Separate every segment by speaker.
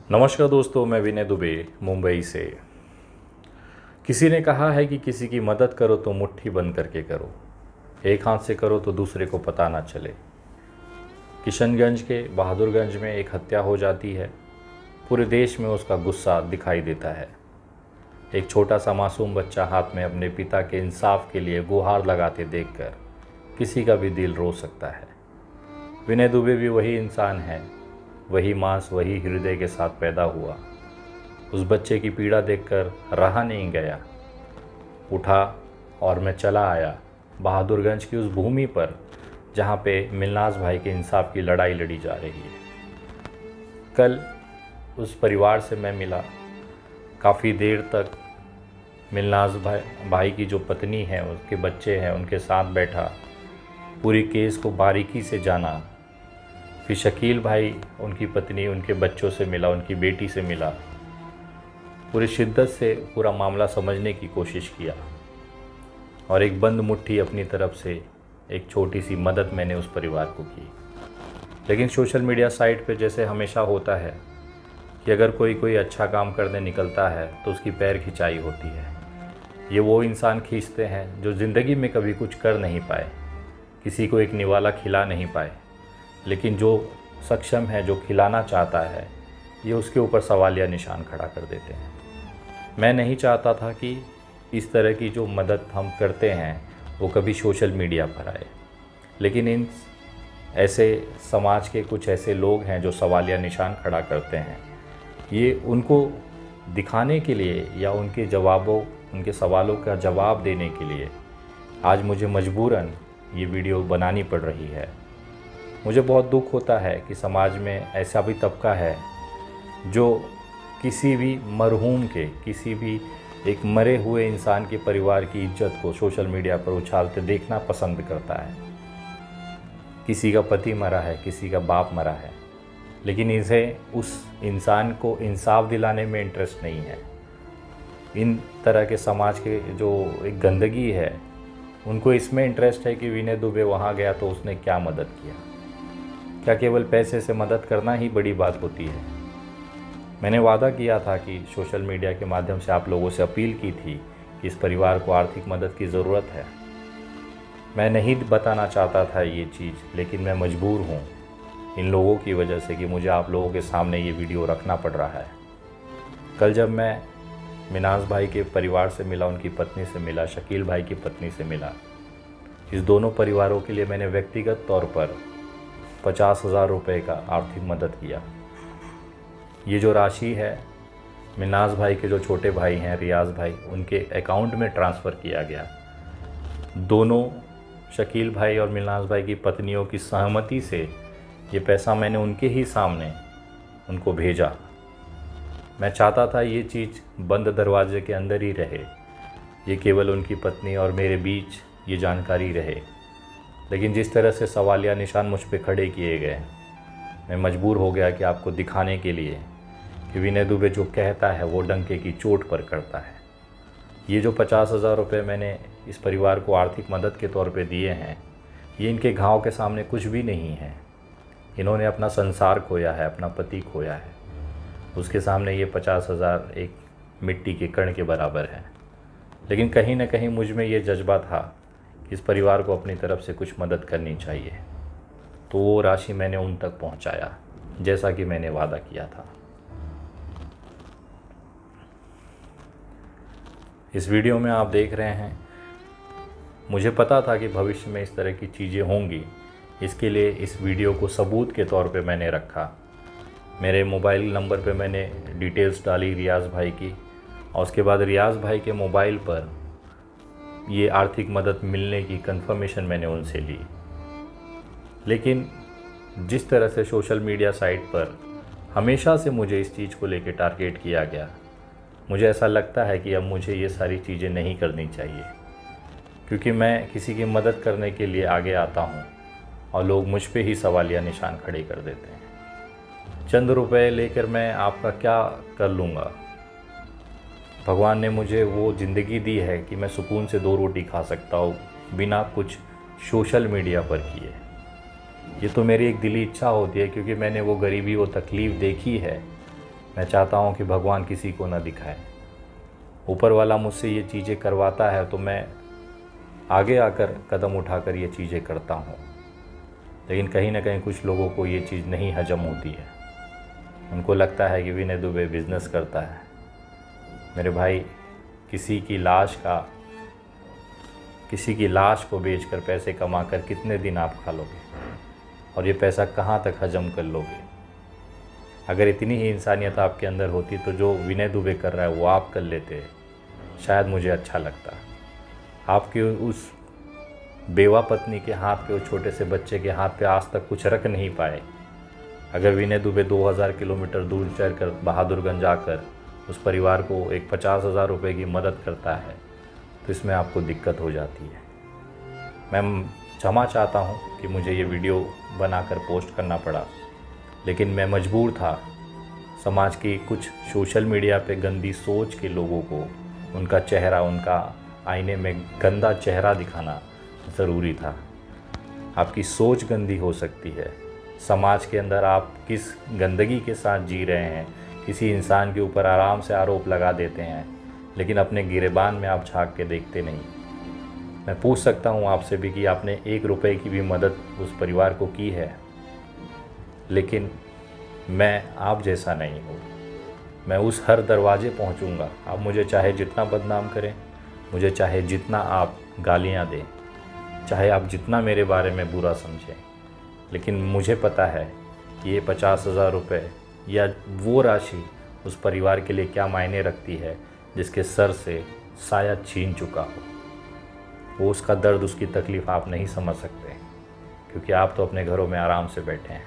Speaker 1: नमस्कार दोस्तों, मैं विनय दुबे मुंबई से। किसी ने कहा है कि किसी की मदद करो तो मुट्ठी बंद करके करो, एक हाथ से करो तो दूसरे को पता ना चले। किशनगंज के बहादुरगंज में एक हत्या हो जाती है। पूरे देश में उसका गुस्सा दिखाई देता है। एक छोटा सा मासूम बच्चा हाथ में अपने पिता के इंसाफ के लिए गुहार लगाते देखकर किसी का भी दिल रो सकता है। विनय दुबे भी वही इंसान है, वही मांस वही हृदय के साथ पैदा हुआ। उस बच्चे की पीड़ा देखकर रहा नहीं गया, उठा और मैं चला आया बहादुरगंज की उस भूमि पर जहाँ पे मिलनाज भाई के इंसाफ की लड़ाई लड़ी जा रही है। कल उस परिवार से मैं मिला, काफ़ी देर तक मिलनाज भाई की जो पत्नी है, उसके बच्चे हैं, उनके साथ बैठा, पूरी केस को बारीकी से जाना। फिर शकील भाई, उनकी पत्नी, उनके बच्चों से मिला, उनकी बेटी से मिला, पूरी शिद्दत से पूरा मामला समझने की कोशिश किया और एक बंद मुट्ठी अपनी तरफ से एक छोटी सी मदद मैंने उस परिवार को की। लेकिन सोशल मीडिया साइट पे जैसे हमेशा होता है कि अगर कोई अच्छा काम करने निकलता है तो उसकी पैर खिंचाई होती है। ये वो इंसान खींचते हैं जो ज़िंदगी में कभी कुछ कर नहीं पाए, किसी को एक निवाला खिला नहीं पाए, लेकिन जो सक्षम है, जो खिलाना चाहता है, ये उसके ऊपर सवालिया निशान खड़ा कर देते हैं। मैं नहीं चाहता था कि इस तरह की जो मदद हम करते हैं वो कभी सोशल मीडिया पर आए, लेकिन इन ऐसे समाज के कुछ ऐसे लोग हैं जो सवालिया निशान खड़ा करते हैं। ये उनको दिखाने के लिए या उनके सवालों का जवाब देने के लिए आज मुझे मजबूरन ये वीडियो बनानी पड़ रही है। मुझे बहुत दुख होता है कि समाज में ऐसा भी तबका है जो किसी भी मरहूम के, किसी भी एक मरे हुए इंसान के परिवार की इज्जत को सोशल मीडिया पर उछालते देखना पसंद करता है। किसी का पति मरा है, किसी का बाप मरा है, लेकिन इसे उस इंसान को इंसाफ दिलाने में इंटरेस्ट नहीं है। इन तरह के समाज के जो एक गंदगी है, उनको इसमें इंटरेस्ट है कि विनय दुबे वहाँ गया तो उसने क्या मदद किया। क्या केवल पैसे से मदद करना ही बड़ी बात होती है? मैंने वादा किया था कि सोशल मीडिया के माध्यम से आप लोगों से अपील की थी कि इस परिवार को आर्थिक मदद की ज़रूरत है। मैं नहीं बताना चाहता था ये चीज़, लेकिन मैं मजबूर हूँ इन लोगों की वजह से कि मुझे आप लोगों के सामने ये वीडियो रखना पड़ रहा है। कल जब मैं मिनाज भाई के परिवार से मिला, उनकी पत्नी से मिला, शकील भाई की पत्नी से मिला, इस दोनों परिवारों के लिए मैंने व्यक्तिगत तौर पर 50,000 रुपये का आर्थिक मदद किया। ये जो राशि है मिनाज भाई के जो छोटे भाई हैं रियाज भाई, उनके अकाउंट में ट्रांसफ़र किया गया। दोनों शकील भाई और मिनाज भाई की पत्नियों की सहमति से ये पैसा मैंने उनके ही सामने उनको भेजा। मैं चाहता था ये चीज़ बंद दरवाजे के अंदर ही रहे, ये केवल उनकी पत्नी और मेरे बीच ये जानकारी रहे, लेकिन जिस तरह से सवालिया निशान मुझ पे खड़े किए गए, मैं मजबूर हो गया कि आपको दिखाने के लिए कि विनय दुबे जो कहता है वो डंके की चोट पर करता है। ये जो 50,000 रुपये मैंने इस परिवार को आर्थिक मदद के तौर पे दिए हैं, ये इनके घाव के सामने कुछ भी नहीं है। इन्होंने अपना संसार खोया है, अपना पति खोया है, उसके सामने ये 50,000 एक मिट्टी के कण के बराबर है। लेकिन कहीं ना कहीं मुझ में ये जज्बा था कि इस परिवार को अपनी तरफ से कुछ मदद करनी चाहिए, तो वो राशि मैंने उन तक पहुंचाया जैसा कि मैंने वादा किया था। इस वीडियो में आप देख रहे हैं, मुझे पता था कि भविष्य में इस तरह की चीज़ें होंगी, इसके लिए इस वीडियो को सबूत के तौर पे मैंने रखा। मेरे मोबाइल नंबर पे मैंने डिटेल्स डाली रियाज भाई की, और उसके बाद रियाज भाई के मोबाइल पर ये आर्थिक मदद मिलने की कंफर्मेशन मैंने उनसे ली। लेकिन जिस तरह से सोशल मीडिया साइट पर हमेशा से मुझे इस चीज़ को लेकर टारगेट किया गया, मुझे ऐसा लगता है कि अब मुझे ये सारी चीज़ें नहीं करनी चाहिए, क्योंकि मैं किसी की मदद करने के लिए आगे आता हूँ और लोग मुझ पे ही सवालिया निशान खड़े कर देते हैं। चंद रुपए लेकर मैं आपका क्या कर लूँगा? भगवान ने मुझे वो ज़िंदगी दी है कि मैं सुकून से 2 रोटी खा सकता हूँ बिना कुछ सोशल मीडिया पर किए। ये तो मेरी एक दिली इच्छा होती है, क्योंकि मैंने वो गरीबी, वो तकलीफ़ देखी है मैं चाहता हूँ कि भगवान किसी को न दिखाए। ऊपर वाला मुझसे ये चीज़ें करवाता है तो मैं आगे आकर कदम उठाकर ये चीज़ें करता हूँ। लेकिन कहीं ना कहीं कुछ लोगों को ये चीज़ नहीं हजम होती है। उनको लगता है कि विनय दुबे बिजनेस करता है। मेरे भाई, किसी की लाश को बेचकर पैसे कमाकर कितने दिन आप खा लोगे, और ये पैसा कहाँ तक हजम कर लोगे? अगर इतनी ही इंसानियत आपके अंदर होती तो जो विनय दुबे कर रहा है वो आप कर लेते, शायद मुझे अच्छा लगता। आपकी उस बेवा पत्नी के हाथ पे, उस छोटे से बच्चे के हाथ पे आज तक कुछ रख नहीं पाए। अगर विनय दुबे 2000 किलोमीटर दूर चलकर बहादुरगंज आकर उस परिवार को एक 50,000 रुपये की मदद करता है तो इसमें आपको दिक्कत हो जाती है। मैं क्षमा चाहता हूँ कि मुझे ये वीडियो बनाकर पोस्ट करना पड़ा, लेकिन मैं मजबूर था। समाज की कुछ सोशल मीडिया पे गंदी सोच के लोगों को उनका चेहरा, उनका आईने में गंदा चेहरा दिखाना ज़रूरी था। आपकी सोच गंदी हो सकती है। समाज के अंदर आप किस गंदगी के साथ जी रहे हैं, किसी इंसान के ऊपर आराम से आरोप लगा देते हैं, लेकिन अपने गिरेबान में आप झांक के देखते नहीं। मैं पूछ सकता हूँ आपसे भी कि आपने 1 रुपए की भी मदद उस परिवार को की है? लेकिन मैं आप जैसा नहीं हूँ। मैं उस हर दरवाजे पहुँचूँगा। आप मुझे चाहे जितना बदनाम करें, मुझे चाहे जितना आप गालियाँ दें, चाहे आप जितना मेरे बारे में बुरा समझें, लेकिन मुझे पता है कि ये 50,000 रुपये या वो राशि उस परिवार के लिए क्या मायने रखती है जिसके सर से साया छीन चुका हो। वो उसका दर्द, उसकी तकलीफ़ आप नहीं समझ सकते, क्योंकि आप तो अपने घरों में आराम से बैठे हैं।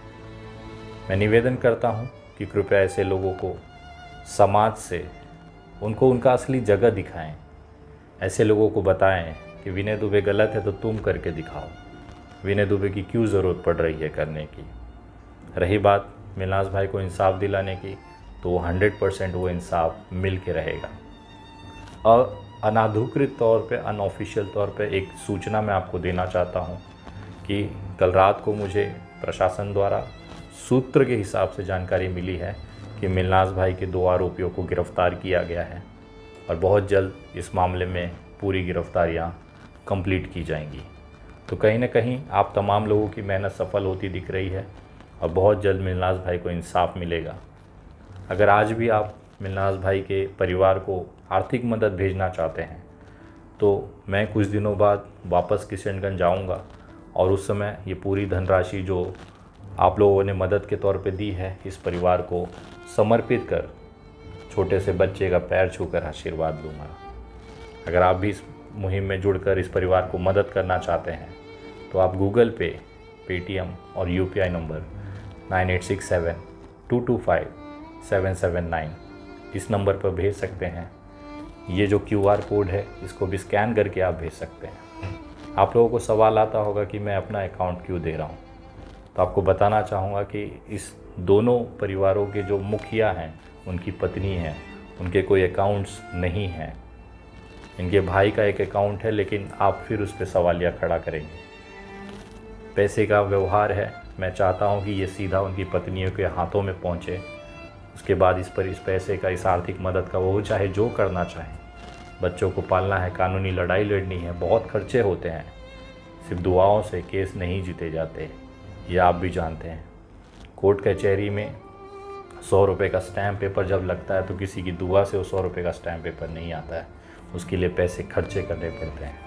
Speaker 1: मैं निवेदन करता हूँ कि कृपया ऐसे लोगों को समाज से उनको उनका असली जगह दिखाएं। ऐसे लोगों को बताएं कि विनय दुबे गलत है तो तुम करके दिखाओ। विनय दुबे की क्यों ज़रूरत पड़ रही है करने की? रही बात मिलनास भाई को इंसाफ दिलाने की, तो वो 100% वो इंसाफ मिल के रहेगा। और अनाधिकृत तौर पे, अनऑफिशियल तौर पे एक सूचना मैं आपको देना चाहता हूँ कि कल रात को मुझे प्रशासन द्वारा सूत्र के हिसाब से जानकारी मिली है कि मिलनास भाई के 2 आरोपियों को गिरफ़्तार किया गया है और बहुत जल्द इस मामले में पूरी गिरफ्तारियां कंप्लीट की जाएंगी। तो कहीं ना कहीं आप तमाम लोगों की मेहनत सफल होती दिख रही है और बहुत जल्द मिलनास भाई को इंसाफ मिलेगा। अगर आज भी आप मिलनास भाई के परिवार को आर्थिक मदद भेजना चाहते हैं तो मैं कुछ दिनों बाद वापस किशनगंज जाऊंगा और उस समय ये पूरी धनराशि जो आप लोगों ने मदद के तौर पे दी है इस परिवार को समर्पित कर छोटे से बच्चे का पैर छूकर आशीर्वाद लूँगा। अगर आप भी इस मुहिम में जुड़कर इस परिवार को मदद करना चाहते हैं तो आप गूगल पे, पेटीएम और यूपीआई नंबर 9867225779 इस नंबर पर भेज सकते हैं। ये जो QR कोड है इसको भी स्कैन करके आप भेज सकते हैं। आप लोगों को सवाल आता होगा कि मैं अपना अकाउंट क्यों दे रहा हूँ, तो आपको बताना चाहूँगा कि इस दोनों परिवारों के जो मुखिया हैं, उनकी पत्नी हैं, उनके कोई अकाउंट्स नहीं हैं। इनके भाई का एक अकाउंट है, लेकिन आप फिर उस पर सवालिया खड़ा करेंगे। पैसे का व्यवहार है, मैं चाहता हूं कि ये सीधा उनकी पत्नियों के हाथों में पहुंचे। उसके बाद इस पैसे का, इस आर्थिक मदद का वो चाहे जो करना चाहे। बच्चों को पालना है, कानूनी लड़ाई लड़नी है, बहुत खर्चे होते हैं। सिर्फ दुआओं से केस नहीं जीते जाते, ये आप भी जानते हैं। कोर्ट कचहरी में 100 रुपये का स्टैम्प पेपर जब लगता है तो किसी की दुआ से वो 100 रुपये का स्टैम्प पेपर नहीं आता है, उसके लिए पैसे खर्चे करने पड़ते हैं।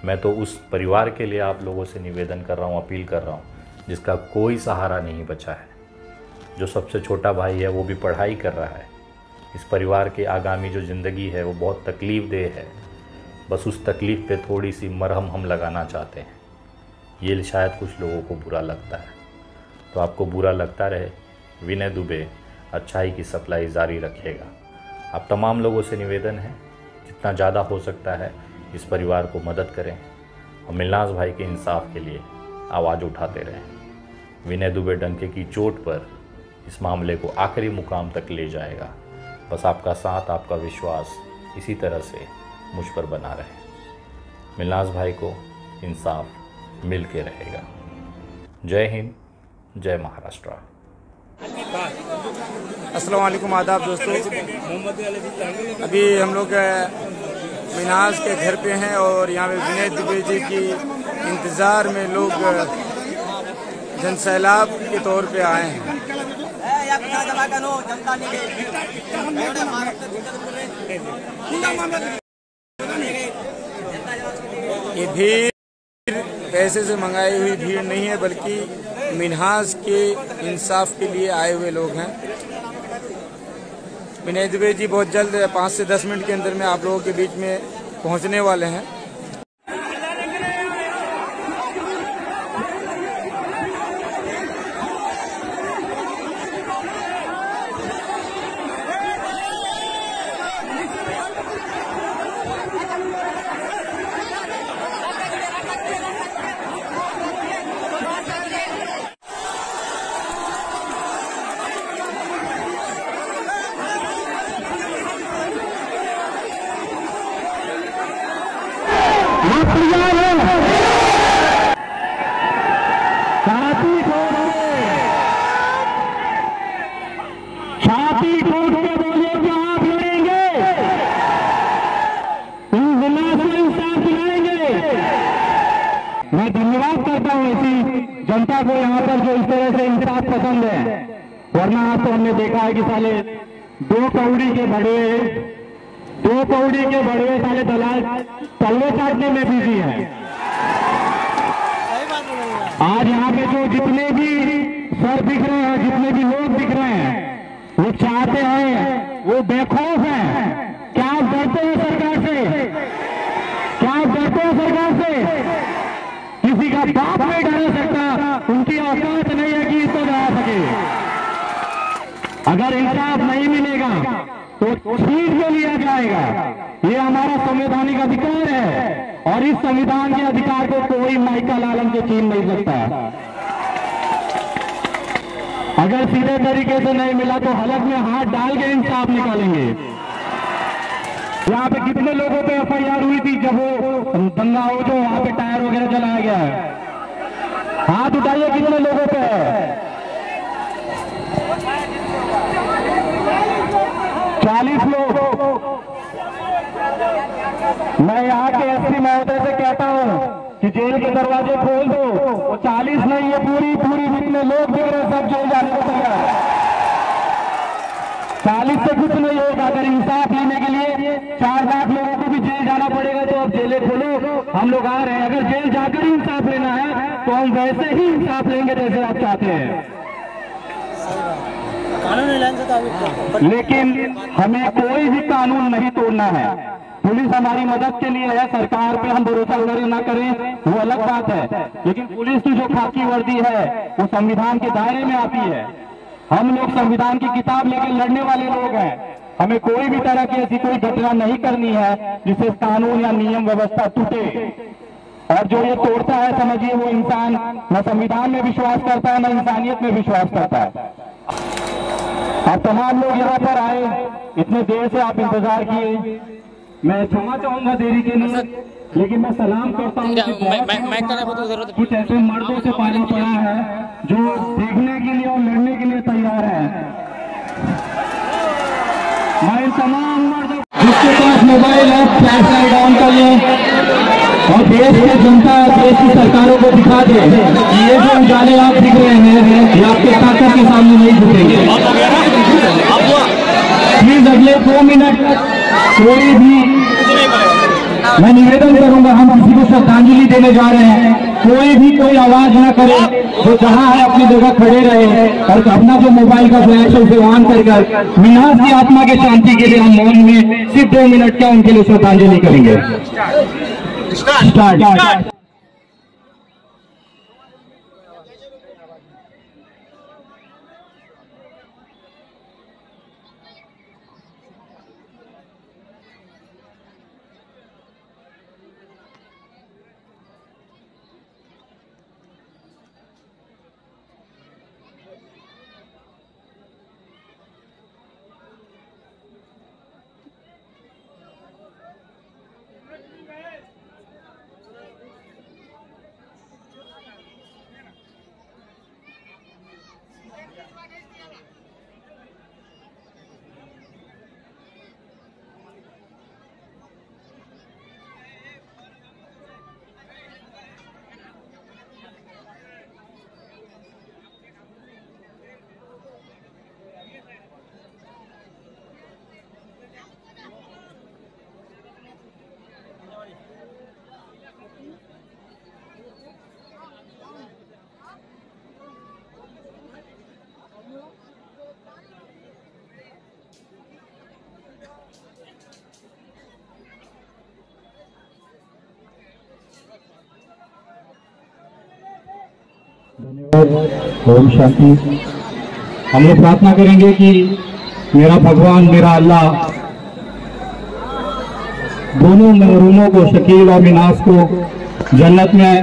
Speaker 1: मैं तो उस परिवार के लिए आप लोगों से निवेदन कर रहा हूँ, अपील कर रहा हूँ, जिसका कोई सहारा नहीं बचा है। जो सबसे छोटा भाई है वो भी पढ़ाई कर रहा है। इस परिवार के आगामी जो ज़िंदगी है वो बहुत तकलीफ़देह है। बस उस तकलीफ़ पे थोड़ी सी मरहम हम लगाना चाहते हैं। ये शायद कुछ लोगों को बुरा लगता है, तो आपको बुरा लगता रहे। विनय दुबे अच्छाई की सप्लाई जारी रखेगा। आप तमाम लोगों से निवेदन है, जितना ज़्यादा हो सकता है इस परिवार को मदद करें और मिलनास भाई के इंसाफ के लिए आवाज़ उठाते रहें। विनय दुबे डंके की चोट पर इस मामले को आखिरी मुकाम तक ले जाएगा। बस आपका साथ, आपका विश्वास इसी तरह से मुझ पर बना रहे। मिलनास भाई को इंसाफ मिल के रहेगा। जय हिंद, जय महाराष्ट्र।
Speaker 2: अस्सलाम वालेकुम, आदाब दोस्तों। अभी हम लोग मिन्हाज के घर पे हैं और यहाँ पे विनय दुबे जी की इंतज़ार में लोग जनसैलाब के तौर पे आए हैं। ये भीड़ पैसे से मंगाई हुई भीड़ नहीं है, बल्कि मिन्हाज के इंसाफ के लिए आए हुए लोग हैं। विनय दुबे जी बहुत जल्द 5 से 10 मिनट के अंदर में आप लोगों के बीच में पहुंचने वाले हैं।
Speaker 3: छाती ठोक के बोलिए कि आप लड़ेंगे, इंसाफ दिलाएंगे। मैं धन्यवाद करता हूँ ऐसी जनता को यहाँ पर जो इस तरह से इंसाफ पसंद है। वरना आज तो हमने देखा है कि साले दो कौड़ी के बड़े साले दलाल तलवे काटने में बिजी है। आज यहाँ पे जो जितने भी सर दिख रहे हैं, जितने भी लोग दिख रहे हैं, वो चाहते हैं, वो बेखौफ हैं। क्या आप डरते हैं सरकार से? क्या आप डरते हैं सरकार से? किसी का बाप नहीं डरा सकता, उनकी औकात नहीं है कि इसको डरा सके। अगर इंसाफ नहीं मिलेगा तो छीन के लिया जाएगा। ये हमारा संवैधानिक अधिकार है और इस संविधान के अधिकार को कोई माइकल आलम से छीन नहीं सकता। अगर सीधे तरीके से नहीं मिला तो हलक में हाथ डाल के इंसाफ निकालेंगे। यहाँ पे कितने लोगों पे एफआईआर हुई थी जब वो दंगा हो, जो वहां पे टायर वगैरह जलाया गया है? हाथ उठाइए, कितने लोगों पे है? 40 लोग। मैं यहाँ के एसपी महोदय से कहता हूँ कि जेल के दरवाजे खोल दो। वो 40 नहीं, ये पूरी जितने लोग दिख रहे सब जेल जाने को तैयार। 40 से कुछ नहीं होगा। अगर इंसाफ लेने के लिए 4 लाख लोगों को भी जेल जाना पड़ेगा तो अब जेलें खोलो, हम लोग आ रहे हैं। अगर जेल जाकर ही इंसाफ लेना है तो हम वैसे ही इंसाफ लेंगे जैसे आप चाहते हैं। लेकिन हमें कोई भी कानून नहीं तोड़ना है। पुलिस हमारी मदद के लिए है, सरकार पे हम भरोसा न करें वो अलग बात है, लेकिन पुलिस की जो खाकी वर्दी है वो संविधान के दायरे में आती है। हम लोग संविधान की किताब लेकर लड़ने वाले लोग हैं। हमें कोई भी तरह की ऐसी कोई घटना नहीं करनी है जिससे कानून या नियम व्यवस्था टूटे। और जो ये तोड़ता है, समझिए वो इंसान न संविधान में विश्वास करता है, न इंसानियत में विश्वास करता है। आप तमाम लोग यहाँ पर आए, इतने देर से आप इंतजार किए। मैं क्षमा चाहूंगा देरी के लिए, लेकिन मैं सलाम करता हूँ कुछ ऐसे मर्दों से पानी पड़ा है जो देखने के लिए और लड़ने के लिए तैयार है। मैं इन तमाम मर्दों जिसके पास मोबाइल है फ्लैश लाइट ऑन कर लें और देश की जनता, देश की सरकारों को दिखा दे कि ये जो उजाले आप दिख रहे हैं ये आपके ताकत के सामने नहीं झुकेंगे। प्लीज अगले 2 मिनट कोई भी, मैं निवेदन करूंगा, हम किसी को श्रद्धांजलि देने जा रहे हैं, कोई आवाज ना करे, जो जहां है अपनी जगह खड़े रहे और अपना जो मोबाइल का फ्लैश है उसे ऑन कर मिन्हाज की आत्मा के शांति के लिए हम मौन में सिर्फ 2 मिनट का उनके लिए श्रद्धांजलि करेंगे। स्टार्ट। धन्यवाद। ओम शांति। हम लोग प्रार्थना करेंगे कि मेरा भगवान, मेरा अल्लाह दोनों महरूमों को, शकील और मिनास को जन्नत में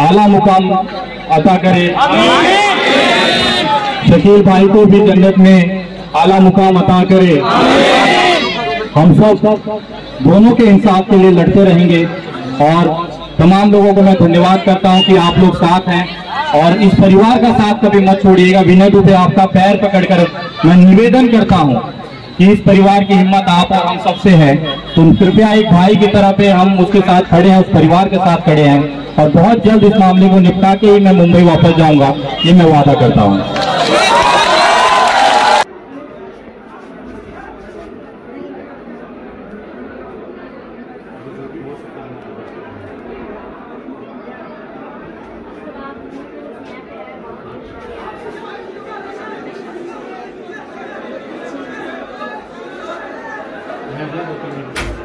Speaker 3: आला मुकाम अता करे। शकील भाई को भी जन्नत में आला मुकाम अता करे। हम सब दोनों के इंसाफ के लिए लड़ते रहेंगे और तमाम लोगों को मैं धन्यवाद करता हूं कि आप लोग साथ हैं और इस परिवार का साथ कभी मत छोड़िएगा। विनय दुबे, आपका पैर पकड़कर मैं निवेदन करता हूं कि इस परिवार की हिम्मत आप और हम सबसे है, तो कृपया एक भाई की तरह पे हम उसके साथ खड़े हैं, उस परिवार के साथ खड़े हैं और बहुत जल्द इस मामले को निपटा के ही मैं मुंबई वापस जाऊंगा, ये मैं वादा करता हूं।
Speaker 1: मैं